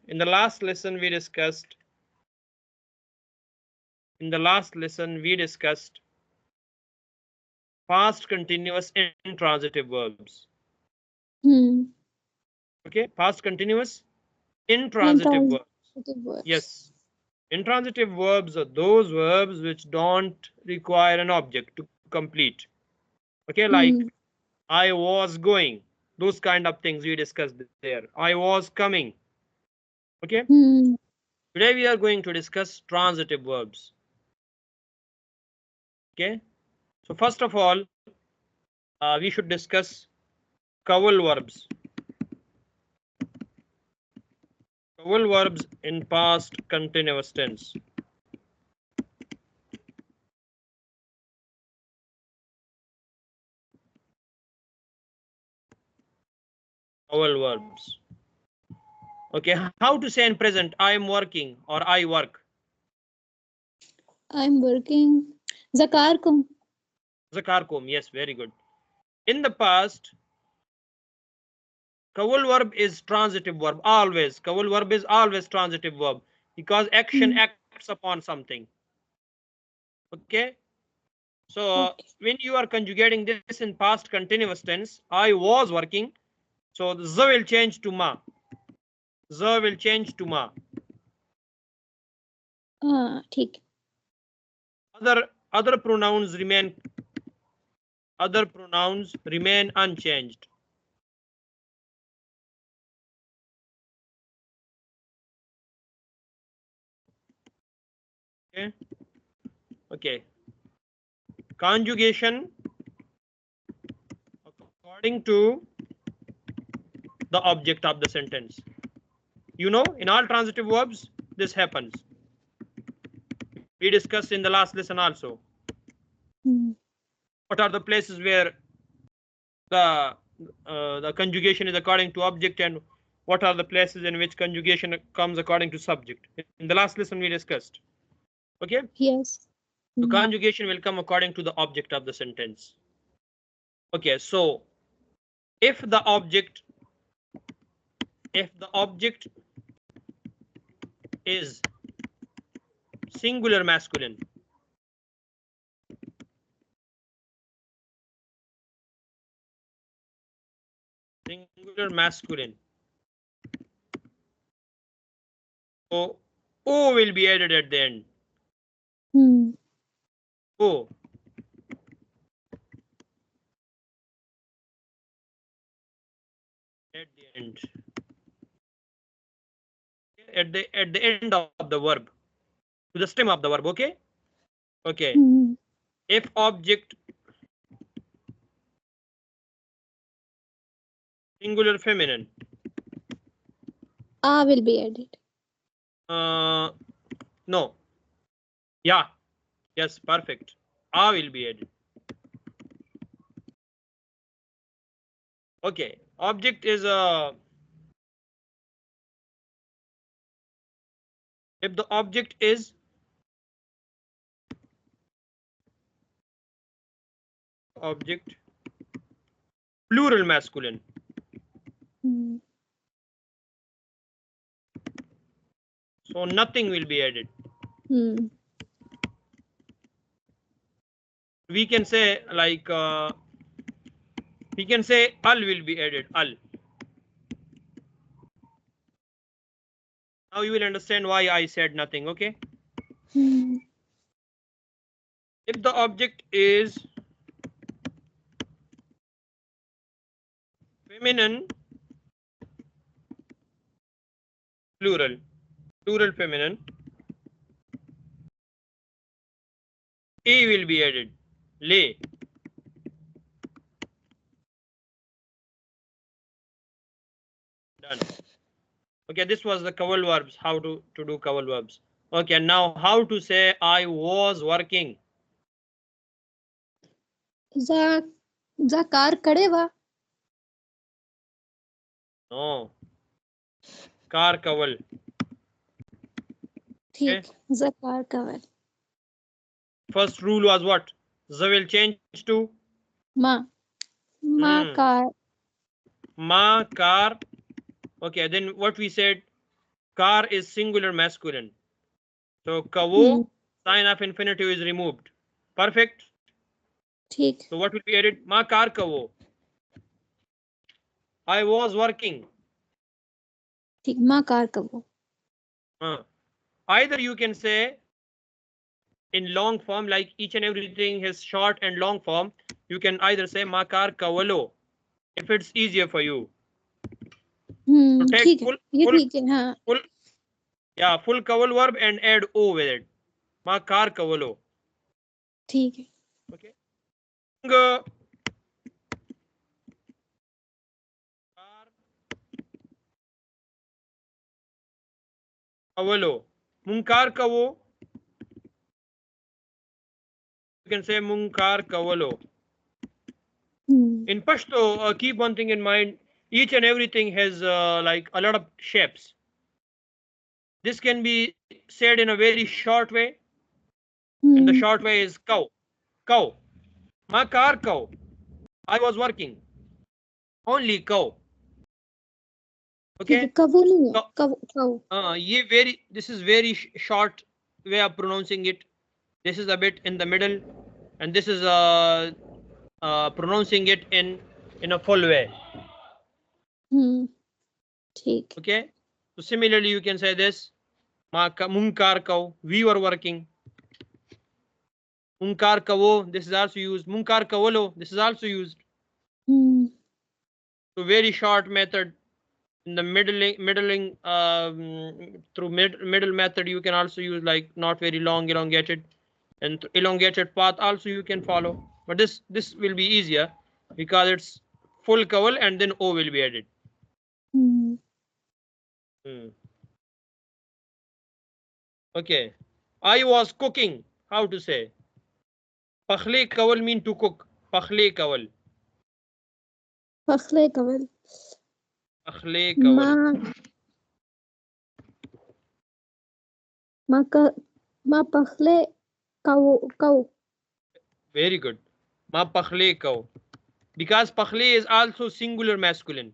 in the last lesson we discussed. Past continuous intransitive verbs. Okay, past continuous intransitive verbs. Yes, intransitive verbs are those verbs which don't require an object to complete. Okay, like I was going, those kind of things we discussed there. I was coming. Okay, today we are going to discuss transitive verbs. Okay, so first of all, we should discuss Kawal verbs. Kawal verbs in past continuous tense. Kawal verbs. Okay, how to say in present? I am working or I work. I'm working. Zakarkum. Zakarkum. Yes, very good. In the past, Kawal verb is transitive verb always. Kawal verb is always transitive verb because action acts upon something. Okay. So when you are conjugating this in past continuous tense, I was working. So the z will change to ma. Z will change to ma. ठीक. Other pronouns remain. Other pronouns remain unchanged. Okay. Okay. Conjugation according to the object of the sentence. You know, in all transitive verbs, this happens. We discussed in the last lesson also. What are the places where the conjugation is according to object, and what are the places in which conjugation comes according to subject? In the last lesson we discussed. Okay? Yes. So conjugation will come according to the object of the sentence. Okay, so if the object is singular masculine, so O will be added at the end. O. At the end. At the end of the verb. To the stem of the verb, okay? Okay. If object singular feminine. A will be added. No. Yeah. Yes, perfect. A will be added. Okay. Object is a. If the object is plural masculine. So nothing will be added. We can say like we can say al will be added. Al. Now you will understand why I said nothing, okay? If the object is feminine plural feminine, A will be added. Lay. Done. Okay, this was the Kawal verbs, how to do Kawal verbs. Okay, now how to say I was working? Zakar kadeva. No. Kar Kawal. Okay. Zakar Kawal. First rule was what? Z will change to? Ma. Ma kar. Ma kar. Okay, then what we said? Car is singular masculine. So kawo, sign of infinitive is removed. Perfect. ठीक. So what will be added? Ma car kawo. I was working. ठीक. माँ car का वो. Either you can say in long form, like each and everything is short and long form, you can either say ma car kawalo if it's easier for you. So take ठीक है. ये ठीक है. हाँ. full kawal verb and add o with it. Ma car kawalo. ठीक है. Okay. Kawalo. Munkar kawo. You can say munkar kawalo. In Pashto, keep one thing in mind. Each and everything has like a lot of shapes. This can be said in a very short way. And the short way is cow. Cow. Ma car cow. I was working. Only cow. Okay. कवो नहीं है. कवो. This is very short way of pronouncing it. This is a bit in the middle, and this is pronouncing it in a full way. ठीक. Okay. So similarly, you can say this. Munkar cow. We were working. Munkar kawo. This is also used. Munkar kawolo. This is also used. So very short method. In the middling through middle method, you can also use like not very long, elongated, and elongated path also you can follow. But this will be easier because it's full kawal and then o will be added. Okay. I was cooking. How to say? Pakhle kawal mean to cook. Pakhle kawal. Pakhle kawal. Pakhle kawal. Ma pakhle kaw. Very good. Ma pakhle kaw. Because pakhle is also singular masculine.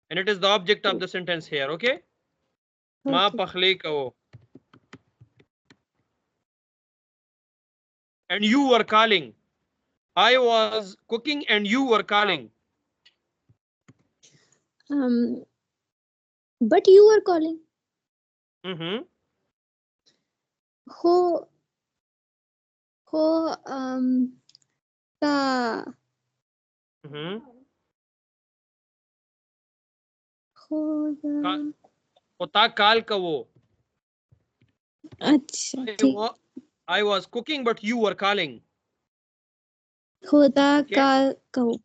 And it is the object of the sentence here, okay? Ma pakhle kawo. And you were calling. I was cooking and you were calling. But you were calling. Ho ta. Hota kal kawo. अच्छा. I was cooking, but you were calling. Hota kal kawo.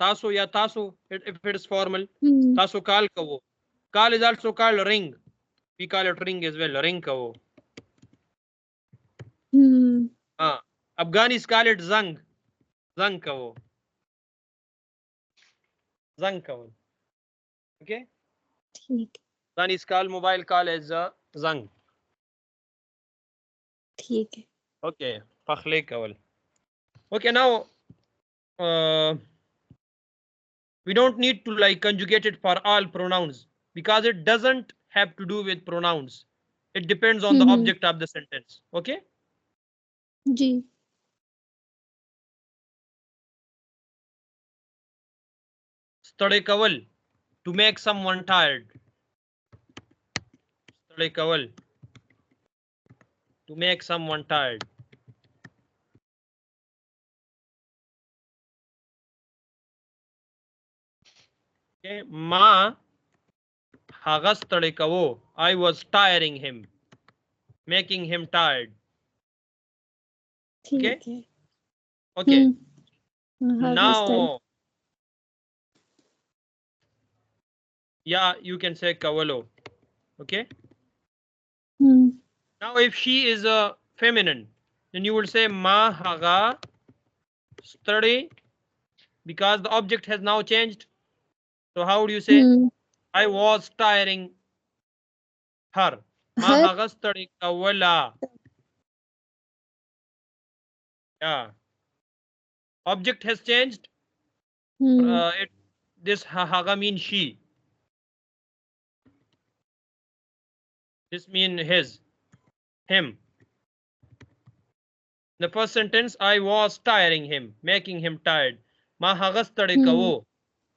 Taso ya taso, if it is formal. Taso kal kawo. Kal is also called ring. We call it ring as well. Ring kawo. Afghanis call it zang. Zang kawo. Zang kawo. Okay. Afghanis call mobile call as zang. Okay. Pakhle kawal. Okay, now we don't need to like conjugate it for all pronouns because it doesn't have to do with pronouns. It depends on the object of the sentence. Okay. Ji. Stade kawal, to make someone tired. Stade kawal, to make someone tired. Okay. Ma haga stade kawo. I was tiring him, making him tired. Okay. Okay. Now, yeah, you can say kawalo. Okay. Now, if she is a feminine, then you will say ma haga study because the object has now changed. So how do you say? I was tiring her. Ma haga study kawala. Yeah. Object has changed. This haga means she. This means his, him. The first sentence, I was tiring him, making him tired. Ma hagastade kawo.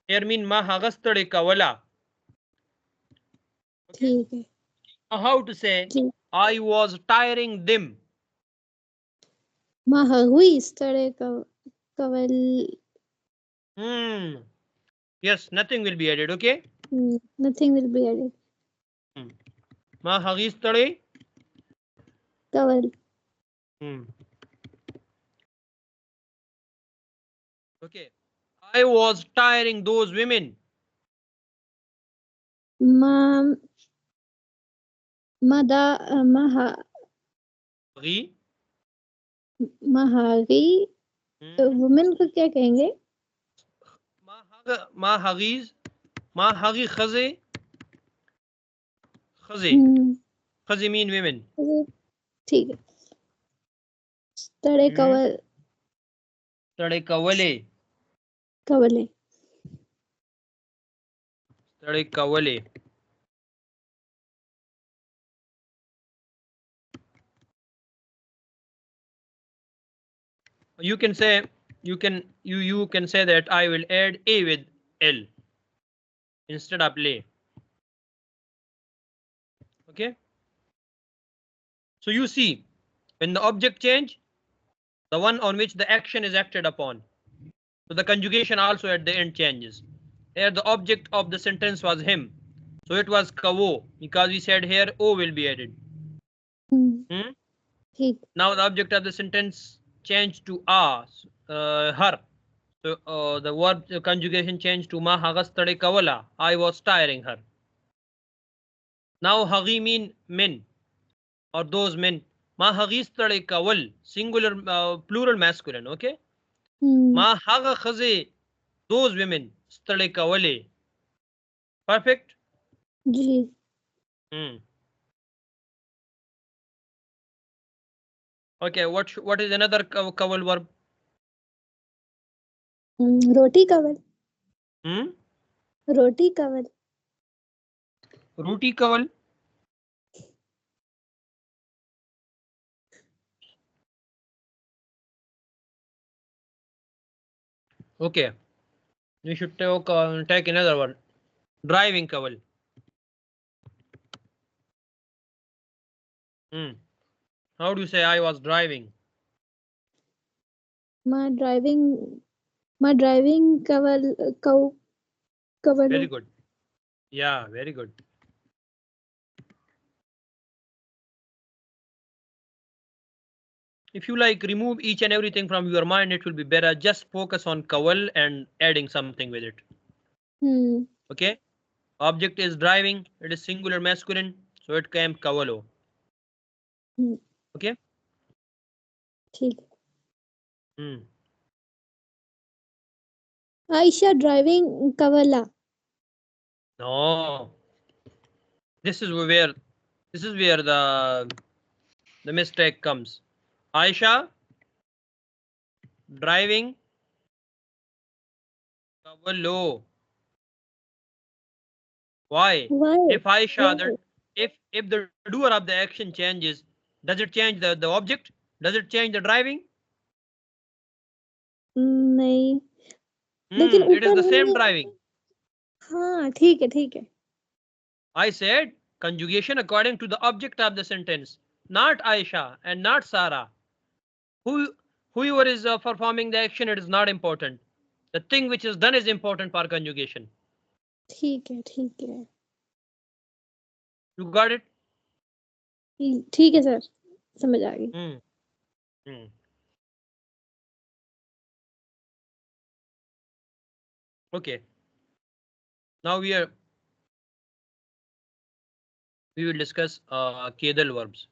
Here mean ma hagastade kawala. Okay. ठीक है. How to say जी. I was tiring them? Ma hagastade kawal. Yes, nothing will be added. Okay. Nothing will be added. Ma hagistade Kawal. Okay. I was tiring those women. Mahari women को क्या कहेंगे? mahagi khaze. Khaze mean women. ठीक है. तड़े कवल. तड़े कवले. कवले. तड़े कवले. You can say you can say that I will add a with l instead of lay. Okay. So you see, when the object change, the one on which the action is acted upon. So the conjugation also at the end changes. Here the object of the sentence was him. So it was kawo, because we said here o will be added. Now the object of the sentence changed to her. So the verb the conjugation changed to ma hagastade kavala. I was tiring her. Now hagi mean men or those men. Ma hagistade kawal, singular plural masculine. Okay. Ma haga khaze, those women. Stade kawale. Perfect. Ji. Okay. What is another kawal verb? Roti Kawal. Roti Kawal. Roti kawal. Okay. We should take another one. Driving kawal. How do you say I was driving? My driving kawal kawal. Very good. Yeah, very good. If you like remove each and everything from your mind, it will be better. Just focus on kawal and adding something with it. Okay. Object is driving. It is singular masculine. So it came kawalo. Okay. ठीक. Aisha driving kawala. No. This is where the mistake comes. Aisha driving kawalo. Why? If Aisha, if the doer of the action changes, does it change the object? Does it change the driving? नहीं. लेकिन it is the same driving. हाँ ठीक है. I said conjugation according to the object of the sentence, not Aisha and not Sarah. Whoever is performing the action, it is not important. The thing which is done is important for conjugation. ठीक है. You got it? ठीक है sir, समझ आ गई. Okay. Now we will discuss kedal verbs.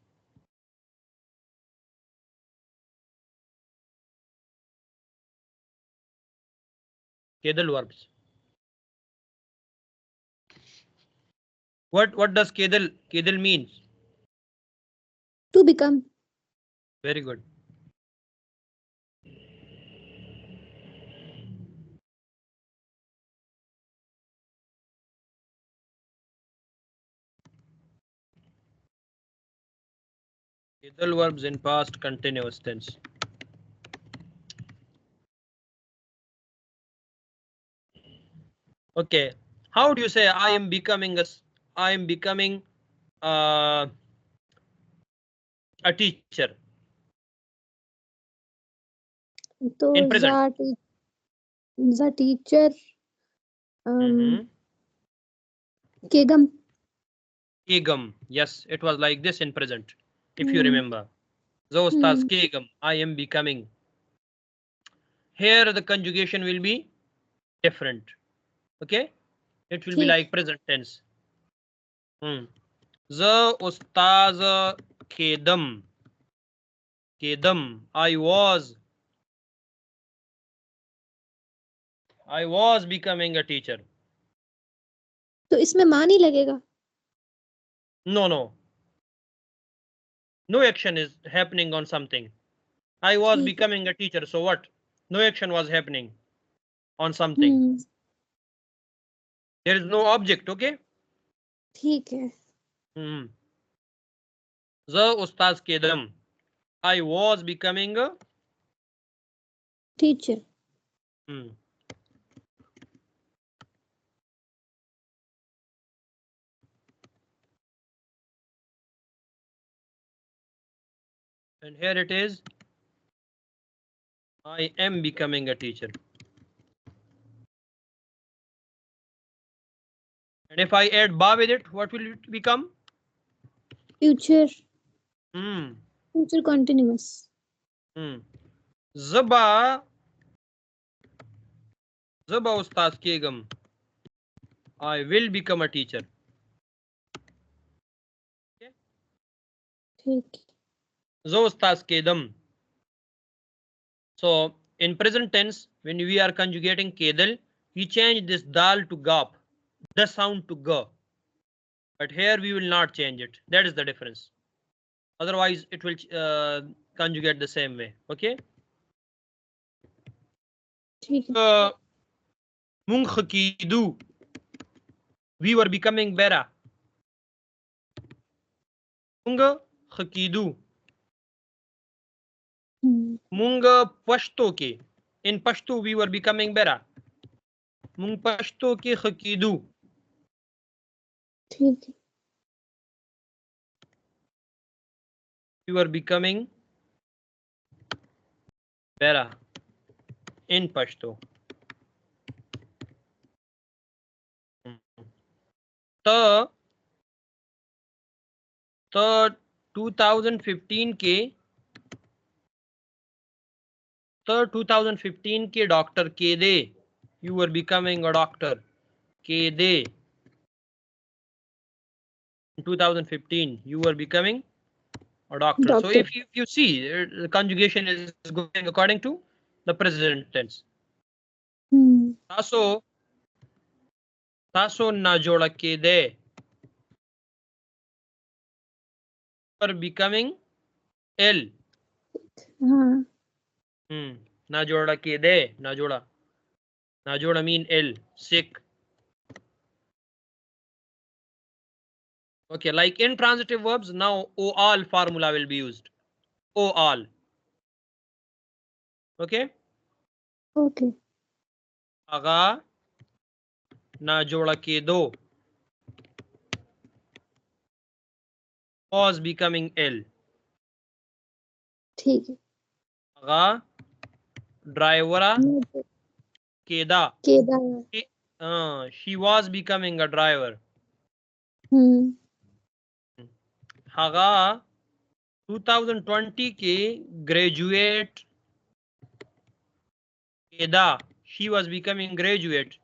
Kedal verbs. What does kedal means? To become. Very good. Kedal verbs in past continuous tense. Okay, how do you say I am becoming uh, a teacher तो in present? the teacher Kegam. Kegam. Yes, it was like this in present, if you remember. Zostas Kegam. I am becoming. Here the conjugation will be different. Okay, it will be like present tense. The ustaz kedam. Kedam. I was becoming a teacher. तो इसमें मा नहीं लगेगा? No. No action is happening on something. I was becoming a teacher. So what? No action was happening on something. There is no object. Okay. ठीक है. The ustaz kedam. I was becoming a teacher. And here it is. I am becoming a teacher. And if I add ba with it, what will it become? Future. Future continuous. Zaba ustaz kegam. I will become a teacher. Okay. ठीक. Zo ustaz kedam. So in present tense, when we are conjugating kedal, we change this dal to gap, the sound to ga. But here we will not change it. That is the difference. Otherwise, it will conjugate the same way. Okay. Mung khakidu. We were becoming better. Mung khakidu. Mung pashto ke. In Pashto, we were becoming better. Mung pashto ke khakidu. ठीक. We were becoming better in Pashto. The 2015 के doctor के दे. You were becoming a doctor. के दे. In 2015, you were becoming a doctor. So if you see, the conjugation is going according to the present tense. Taso na joda ke de. You are becoming ill. Na joda ke de. Na joda mean ill, sick. Okay, like intransitive verbs, now o all formula will be used. O all. Okay. Aga na joda ke do. Was becoming ill. ठीक है. Aga driver keda. She was becoming a driver. Haga 2020 के graduate keda. She was becoming graduate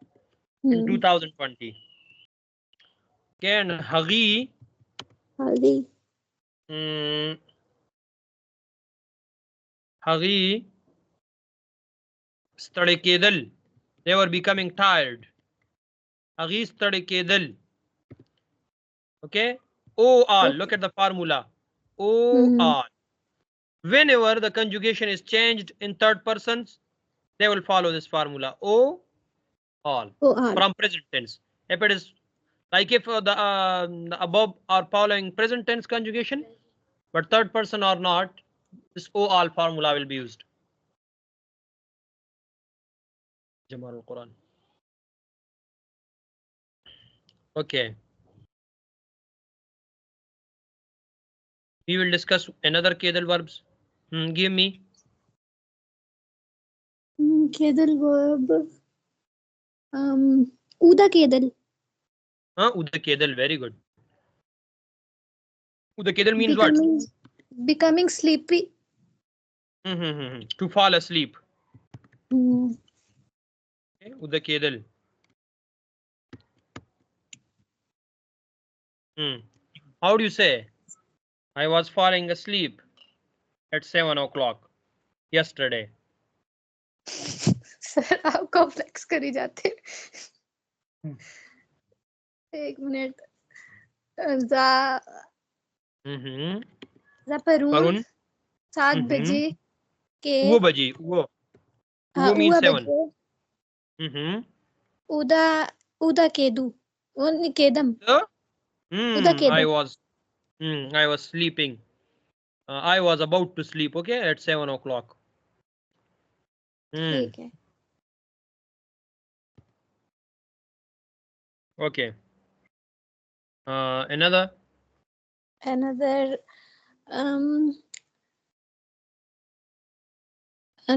in 2020. Again, hagi. Hagi stade kedal. They were becoming tired. Hagi stade kedal. Okay. O all. Look at the formula. O all. Whenever the conjugation is changed in third persons, they will follow this formula. O all. From present tense. If it is like if the above are following present tense conjugation, but third person or not, this OAL formula will be used. Jamal al-Quran. Okay. We will discuss another kedal verbs. Give me. Kedal verb. Uda kedal. Uda kedal. Very good. Uda kedal means becoming, what? Becoming sleepy. To fall asleep. Okay. Uda kedal. How do you say? I was falling asleep at 7 o'clock yesterday. Sir आप complex करी जाते एक minute जा परून 7 बजे के वो बजी वो means 7. उदा केदू वो केदम उदा केदम I was sleeping. I was about to sleep, okay, at 7 o'clock. ठीक है. Okay. Another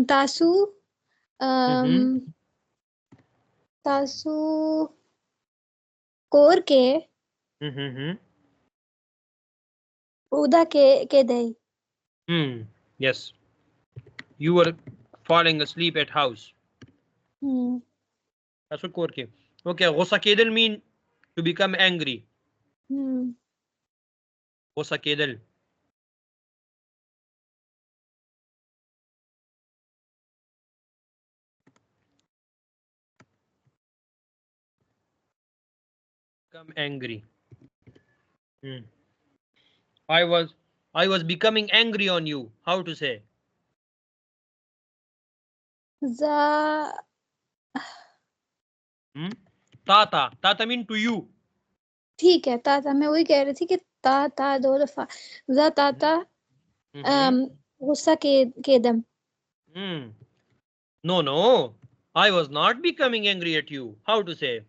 तासु तासु कोर के उदा के दई. Yes. You were falling asleep at house. That's what core ke. Okay. Ghussa kedal mean to become angry. Ghussa kedal. Become angry. I was becoming angry on you. How to say? Tata mean to you. ठीक है. ताता मैं वही कह रही थी कि ताता 2 दफा जा ताता गुस्सा के दम. No. I was not becoming angry at you. How to say?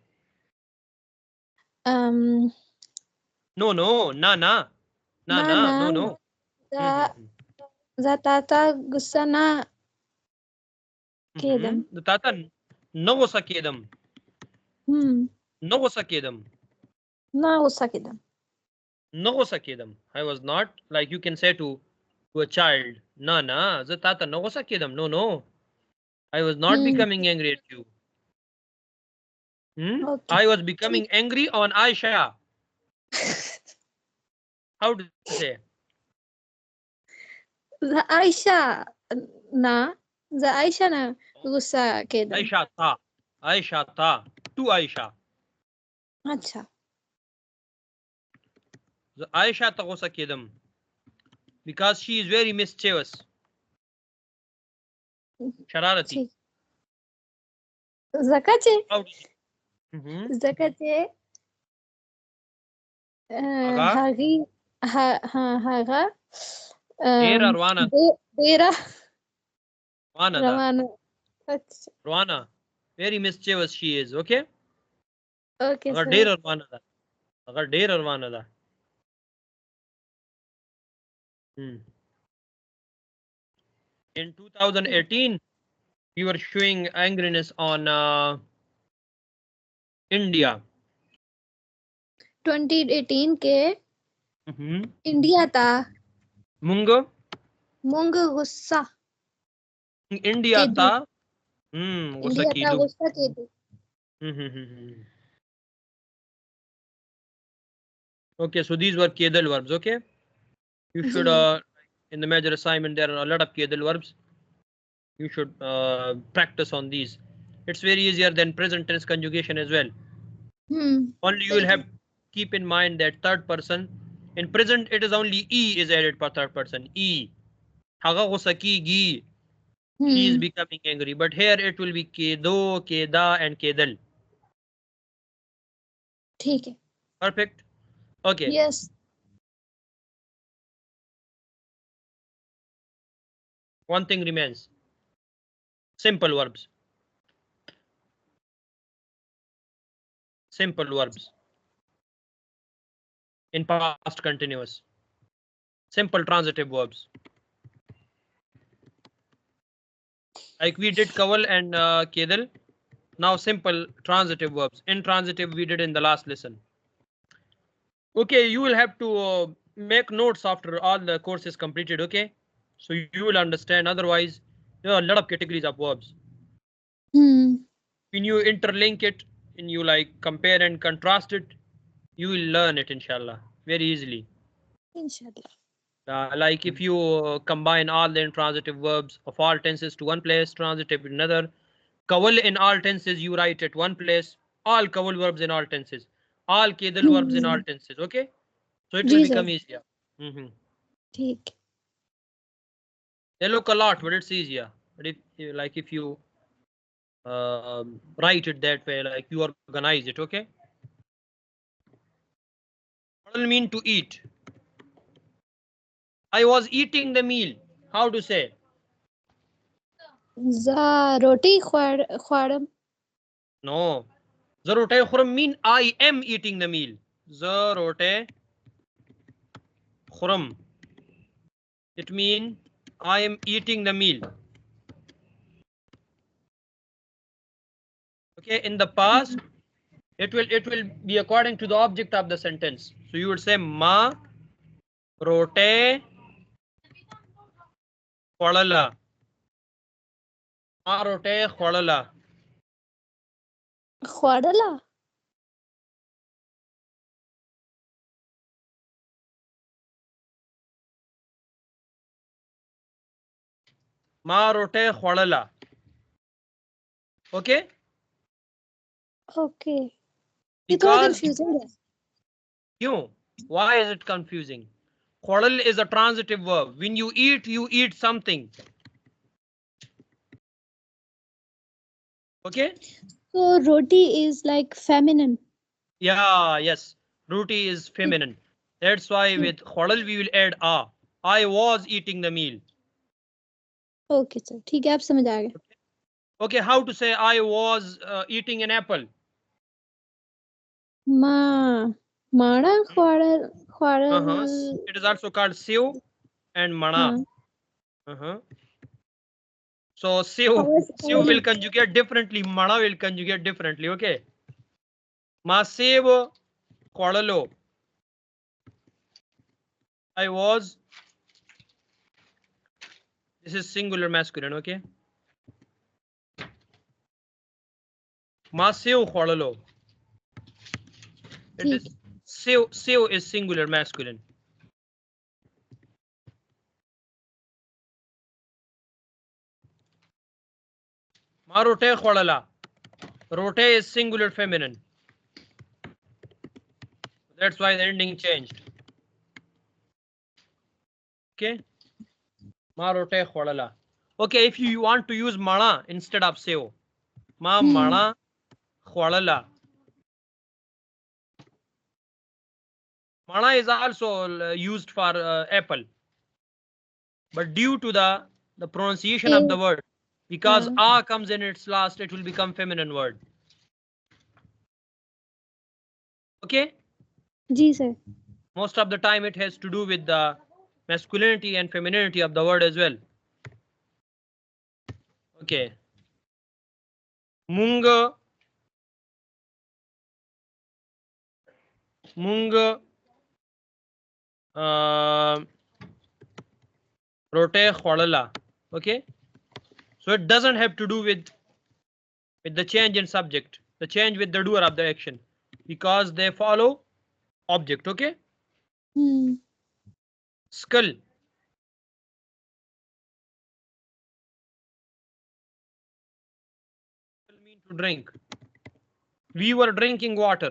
No. Na. No. जा ताता गुस्सा ना kedam. Tata no gussa kedam. No gussa kedam. ना गुस्सा kedam. No gussa kedam. I was not, like you can say to a child, na, tata no gussa kedam. No. I was not becoming angry at you. Okay. I was becoming angry on Aisha. How to say? Aisha na गुस्सा kedam. Aisha tha to Aisha. अच्छा. Aisha ta gussa kedam because she is very mischievous. Shararati. Zakache. Hagi haga Dera Rwana. Rwana. Very mischievous she is, okay? Okay, sir. Dera Rwana da. In 2018, we were showing angriness on India. 2018 के India था. Mungo गुस्सा. India था. गुस्सा केदू. Okay, so these were kedal verbs, okay? You should in the major assignment there are a lot of kedal verbs. You should practice on these. It's very easier than present tense conjugation as well. Only you will have keep in mind that third person. In present, it is only E is added for third person. E. Haga gusaki gi. She is becoming angry. But here it will be kedo, keda, and kedal. ठीक है. Perfect. Okay. Yes. One thing remains. Simple verbs. Simple verbs. In past continuous. Simple transitive verbs. Like we did Kawal and Kedal. Now simple transitive verbs. Intransitive we did in the last lesson. Okay, you will have to make notes after all the course is completed, okay? So you will understand. Otherwise, there are a lot of categories of verbs. When you interlink it and you like compare and contrast it, you will learn it, inshallah, very easily. Inshallah. Like if you combine all the intransitive verbs of all tenses to one place, transitive in another. Kawal in all tenses you write at one place. All Kawal verbs in all tenses. All Kedal verbs in all tenses. Okay, so it will become easier. ठीक. They look a lot, but it's easier. But if you write it that way, like you organize it, okay? What does it mean to eat? I was eating the meal. How to say? Za roti khwaram. No. Zarote khuram mean I am eating the meal. Zarote khuram. It means I am eating the meal. Okay, in the past, it will be according to the object of the sentence. So you would say ma rote kholala. Ma rote kholala. Khwadala. Ma rote kholala. Okay? Okay. ये थोड़ा Because confusing है. you, why is it confusing? Khodal is a transitive verb. When you eat something. Okay? So roti is like feminine. Yeah, yes. Roti is feminine. That's why with khodal we will add a. I was eating the meal. Okay, sir. ठीक है, आप समझ आ गए. Okay, how to say I was eating an apple? Mana khwada. It is also called sev and mana. So sev will conjugate differently, mana will conjugate differently. Okay. Ma sev khodalo. I was. This is singular masculine, okay? Ma sev khodalo. It is sev is singular masculine. Ma rote khodala. Rote is singular feminine. That's why the ending changed. Okay. Ma rote khodala. Okay, if you want to use mana instead of sev, ma mana khodala. Mana is also used for apple, but due to the pronunciation of the word, because a comes in its last, it will become feminine word. Okay? Ji sir. Most of the time it has to do with the masculinity and femininity of the word as well. Okay. Mung rote khodala. Okay, so it doesn't have to do with the change in subject, the change with the doer of the action, because they follow object. Okay. Skull. Mean to drink. We were drinking water.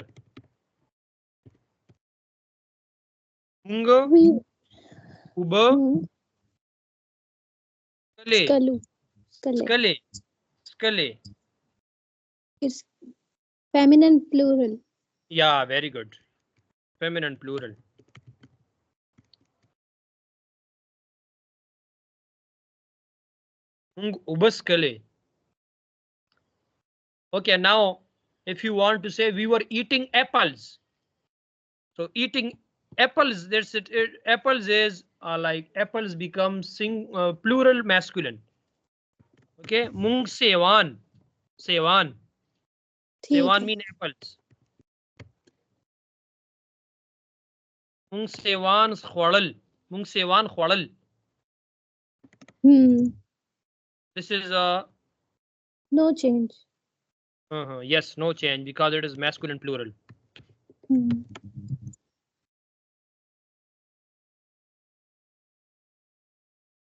Unga. Uba. Skale. It's feminine plural. Yeah, very good. Feminine plural. Mung ubas kale. Okay, now if you want to say we were eating apples. So eating apples, that's it. Apples is like apples become plural masculine. Okay, mung sewan. Sewan. ठीक Sewan है. mean apples. Mung sewan khwalal. Mung sewan khwalal. This is a No change. yes, no change because it is masculine plural.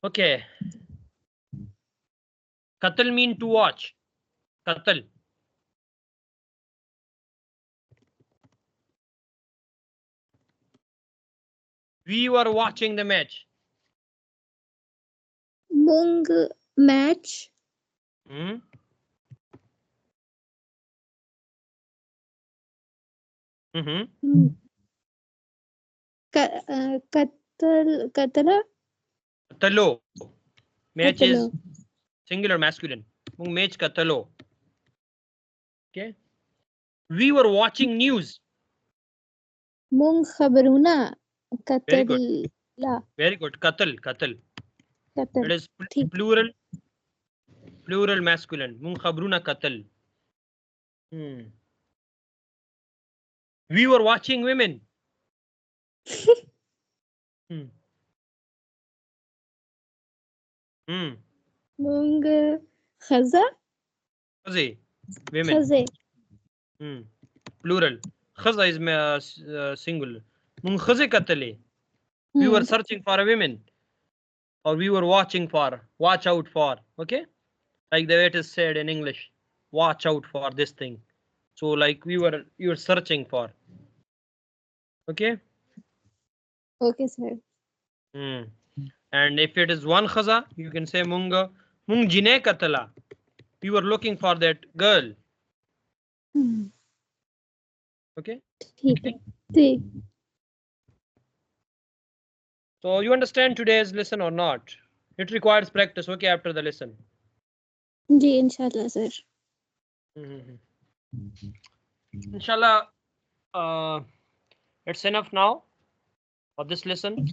Okay. Qatl mean to watch. Qatl. We were watching the match. Mung match. Qatala. Qatalo. Match is singular masculine. Mung match qatalo. Okay. We were watching news. Mung khabaruna. Very good. Qatala. Very good. Qatl. Qatl. Qatal. It is plural. Plural masculine. Mung khabruna qatl. We were watching women. Mung khaza. Khaze. Women. Khaze. Plural. Khaza is singular. Mung khaze qatl. We were searching for a woman. Or we were watching for. Watch out for. Okay. Like the way it is said in English. Watch out for this thing. So like you were searching for. Okay. Okay, sir. And if it is one khaza, you can say munga mung jine katala. We were looking for that girl. Okay. So you understand today's lesson or not? It requires practice. Okay, after the lesson. जी इंशाल्लाह sir. Inshallah, it's enough now for this lesson.